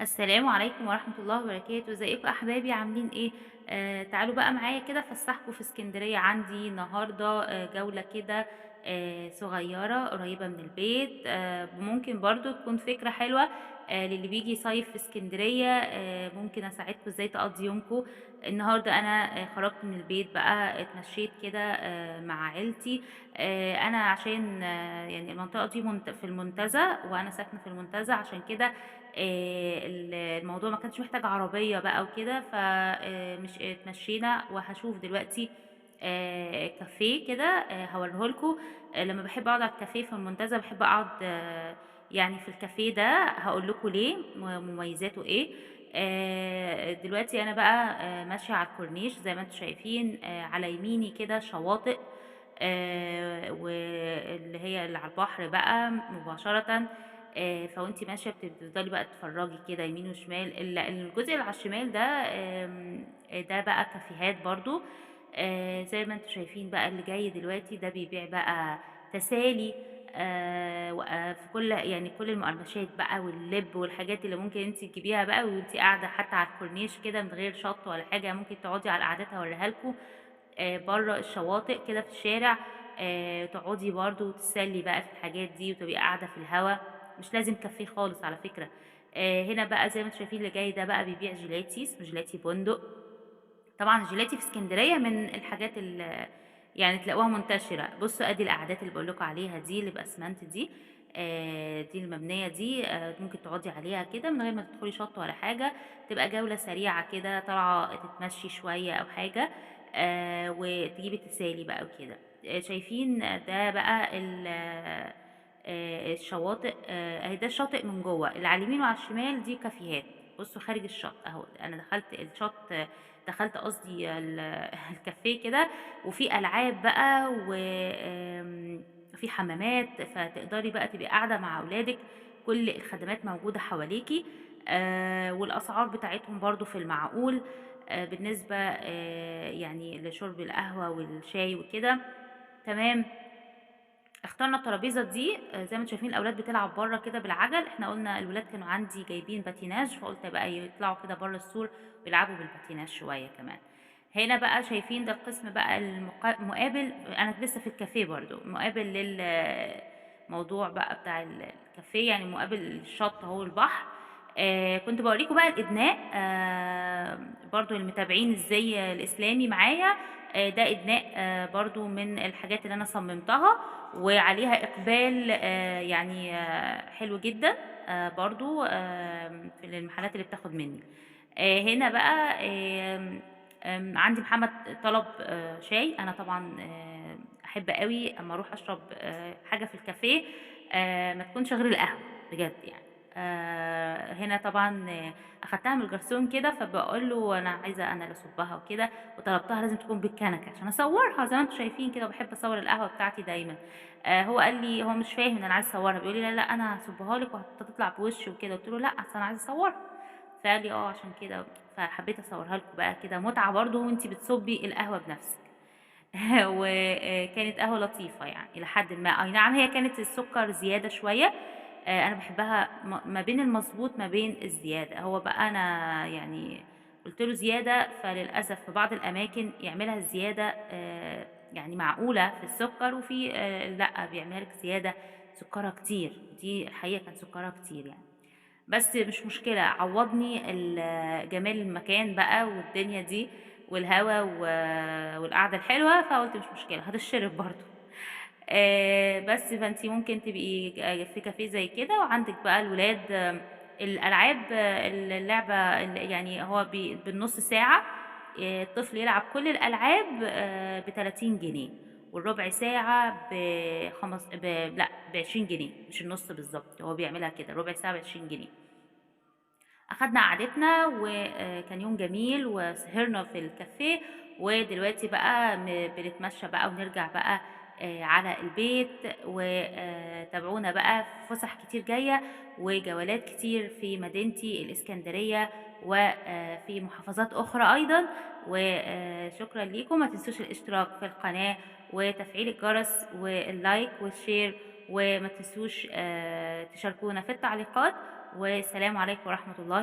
السلام عليكم ورحمة الله وبركاته، ازيكم أحبابي عاملين إيه؟ تعالوا بقى معايا كده أفسحكم في اسكندرية، عندي النهاردة جولة كده صغيرة قريبة من البيت، ممكن برضه تكون فكرة حلوة للي بييجي يصيف في اسكندرية، ممكن أساعدكم ازاي تقضّي يومكم. النهاردة أنا خرجت من البيت بقى اتمشيت كده مع عيلتي، أنا عشان يعني المنطقة دي في المنتزه وأنا ساكنة في المنتزه، عشان كده الموضوع ما كانش محتاج عربية بقى وكده، ف مش اتمشينا وهاشوف دلوقتي كافيه كده هاوريه لكم. لمّا باحب أقعد على الكافيه في المنتزه باحب أقعد يعني في الكافيه ده هاقول لكم ليه، مميزاته إيه. دلوقتي أنا بقى ماشية على الكورنيش زي ما أنتم شايفين، على يميني كده شواطئ واللي هي اللي على البحر بقى مباشرةً. فوأنتِ ماشية بتفضلي بقى تتفرّجي كده يمين وشمال، الجزء اللي على الشمال ده ده بقى كافيهات برضه، زي ما أنتم شايفين بقى اللي جاي دلوقتي ده بيبيع بقى تسالي، في كل المقرمشات بقى واللِب والحاجات اللي ممكن أنتِ تجيبيها بقى وأنتِ قاعدة حتى على الكورنيش كده من غير شَط ولا حاجة، ممكن تقعدي على القعدات هاوريها لكم. برّه الشواطئ كده في الشارع، تقعدي برضه تتسلّي بقى في الحاجات دي وتبقي قاعدة في الهوا، مش لازم كافيه خالص على فكرة. هنا بقى زي ما أنتم شايفين اللي جاي ده بقى بيبيع جيلاتي، اسمه جيلاتي بندق. طبعًا الجيلاتي في إسكندرية من الحاجات يعني تلاقوها منتشرة. بُصّوا أدي القعدات اللي باقول لكم عليها دي اللي بأسمنت دي، دي المبنية دي، ممكن تقعدي عليها كده من غير ما تدخلي شَط ولا حاجة، تبقى جولة سريعة كده طالعة تتمشي شوية أو حاجة، وتجيبي تسالي بقى وكده. شايفين ده بقى الشواطئ، أهي ده الشاطئ من جوّه، اللي على اليمين وعلى الشمال دي كافيهات. بُصّوا خارج الشط أهو، أنا دخلت الشط، دخلت قصدي الكافيه كده، وفي ألعاب بقى في حمامات، فتقدري بقى تبقي قاعدة مع أولادِك، كل الخدمات موجودة حواليكِ، والأسعار بتاعتهم برضه في المعقول، بالنسبة يعني لشرب القهوة والشاي وكده، تمام. اخترنا الترابيزة دي، زي ما أنتم شايفين الأولاد بتلعب برّه كده بالعَجَل، إحنا قُلنا الولاد كانوا عندي جايبين باتيناج، فقُلت بقى يطلعوا كده برّه السور ويلعبوا بالباتيناج شوية كمان. هنا بقى شايفين ده القسم بقى مقابل، أنا لسه في الكافيه برضه، مقابل موضوع بقى بتاع الكافيه، يعني مقابل الشط أهو البحر. كنت باورّيكم بقى الإدناء، برضه للمتابعين الزي الإسلامي معايا، ده إدناء برضه من الحاجات اللي أنا صممتها وعليها إقبال يعني حلو جدًا، برضه في للمحلات اللي بتاخد منّي. هنا بقى عندي محمد طلب شاي، أنا طبعًا أحب أوي أمّا أروح أشرب حاجة في الكافيه ما تكونش غير القهوة بجد يعني. هنا طبعًا أخدتها من الجرسون كده، فباقول له: "أنا عايزة أنا اللي أصُبّها وكده." وطلبتها لازم تكون بالكنكة عشان أصوّرها زي ما أنتم شايفين كده، وباحب أصوّر القهوة بتاعتي دايمًا. هو قال لي هو مش فاهم إن أنا عايزة أصوّرها، بيقول لي: "لا، لأ، أنا هاصُبّها لِك وهتطلع بوِش وكده." قُلت له: "لأ، أصل أنا عايزة أصوّرها." فقال لي: "آه، عشان كده." فحبيت أصوّرها لكم بقى كده متعة برضه وأنتِ بتصُبّي القهوة بنَفْسِك. وكانت قهوة لطيفة يعني إلى حدٍ ما، أي نعم هي كانت السُكّر زيادة شوية، أنا باحبها ما بين المضبوط ما بين الزيادة، هو بقى أنا يعني قُلت له زيادة، فللأسف في بعض الأماكن يعملها الزيادة يعني معقولة في السُكّر، وفي لأ، بيعملها لِك زيادة سُكّرها كتير، دي الحقيقة كان سُكّرها كتير يعني. بس مش مشكلة، عوّضني جمال المكان بقى والدنيا دي والهوا والقعدة الحلوة، فقُلت مش مشكلة هتتشرب برضه. بس فأنتِ ممكن تبقي في كافيه زي كده وعندِك بقى الولاد، الألعاب، اللعبة يعني هو بالنُص ساعة الطفل يلعب كل الألعاب ب30 جنيه، والربع ساعة لأ ب20 جنيه مش النُص بالضبط، هو بيعملها كده، ربع ساعة ب20 جنيه. أخدنا قعدتنا وكان يوم جميل وسهرنا في الكافيه، ودلوقتي بقى بنتمشى بقى ونرجع بقى على البيت، تابعونا بقى في فُسح كتير جاية وجولات كتير في مدينتي الإسكندرية وفي محافظات أخرى أيضًا، وشكرًا ليكم، ما تنسوش الاشتراك في القناة وتفعيل الجرس واللايك والشير، وما تنسوش تشاركونا في التعليقات، والسلام عليكم ورحمة الله